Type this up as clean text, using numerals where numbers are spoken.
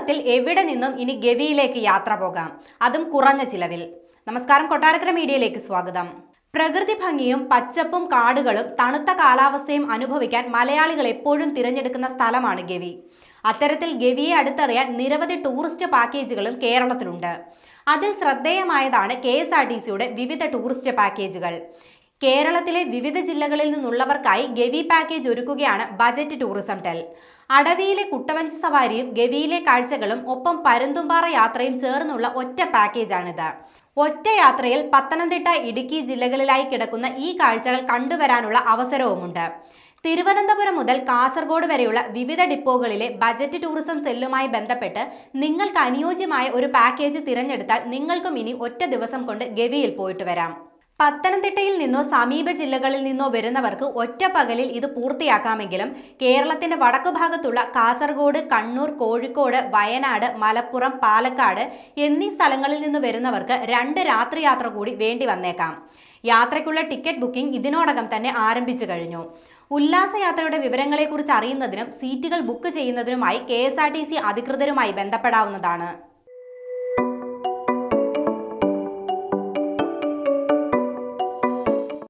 കേരളത്തിൽ എവിടെ നിന്നും ഇനി ഗവിയിലേക്ക് യാത്ര പോകാം, അതും കുറഞ്ഞ ചിലവിൽ. നമസ്കാരം, കൊട്ടാരക്കര മീഡിയയിലേക്ക് സ്വാഗതം. പ്രകൃതി ഭംഗിയും പച്ചപ്പും കാടുകളും തണുത്ത കാലാവസ്ഥയും അനുഭവിക്കാൻ മലയാളികൾ എപ്പോഴും തിരഞ്ഞെടുക്കുന്ന സ്ഥലമാണ് ഗവി. അത്തരത്തിൽ ഗവിയെ അടുത്തറിയാൻ നിരവധി ടൂറിസ്റ്റ് പാക്കേജുകളും കേരളത്തിലുണ്ട്. അതിൽ ശ്രദ്ധേയമായതാണ് KSRTCയുടെ വിവിധ ടൂറിസ്റ്റ് പാക്കേജുകൾ. കേരളത്തിലെ വിവിധ ജില്ലകളിൽ നിന്നുള്ളവർക്കായി ഗവി പാക്കേജ് ഒരുക്കുകയാണ് ബജറ്റ് ടൂറിസം ടെൽ. അടവിയിലെ കുട്ടവഞ്ചി സവാരിയും ഗവിയിലെ കാഴ്ചകളും ഒപ്പം പരുന്തുംപാറ യാത്രയും ചേർന്നുള്ള ഒറ്റ പാക്കേജാണിത്. ഒറ്റ യാത്രയിൽ പത്തനംതിട്ട, ഇടുക്കി ജില്ലകളിലായി കിടക്കുന്ന ഈ കാഴ്ചകൾ കണ്ടുവരാനുള്ള അവസരവുമുണ്ട്. തിരുവനന്തപുരം മുതൽ കാസർഗോഡ് വരെയുള്ള വിവിധ ഡിപ്പോകളിലെ ബജറ്റ് ടൂറിസം സെല്ലുമായി ബന്ധപ്പെട്ട് നിങ്ങൾക്ക് അനുയോജ്യമായ ഒരു പാക്കേജ് തിരഞ്ഞെടുത്താൽ നിങ്ങൾക്കും ഇനി ഒറ്റ ദിവസം കൊണ്ട് ഗവിയിൽ പോയിട്ട് വരാം. പത്തനംതിട്ടയിൽ നിന്നോ സമീപ ജില്ലകളിൽ നിന്നോ വരുന്നവർക്ക് ഒറ്റ പകലിൽ ഇത് പൂർത്തിയാക്കാമെങ്കിലും കേരളത്തിന്റെ വടക്കുഭാഗത്തുള്ള കാസർഗോഡ്, കണ്ണൂർ, കോഴിക്കോട്, വയനാട്, മലപ്പുറം, പാലക്കാട് എന്നീ സ്ഥലങ്ങളിൽ നിന്ന് വരുന്നവർക്ക് 2 രാത്രി യാത്ര കൂടി വേണ്ടി വന്നേക്കാം. യാത്രയ്ക്കുള്ള ടിക്കറ്റ് ബുക്കിംഗ് ഇതിനോടകം തന്നെ ആരംഭിച്ചു കഴിഞ്ഞു. ഉല്ലാസയാത്രയുടെ വിവരങ്ങളെക്കുറിച്ച് അറിയുന്നതിനും സീറ്റുകൾ ബുക്ക് ചെയ്യുന്നതിനുമായി KSRTC അധികൃതരുമായി ബന്ധപ്പെടാവുന്നതാണ്.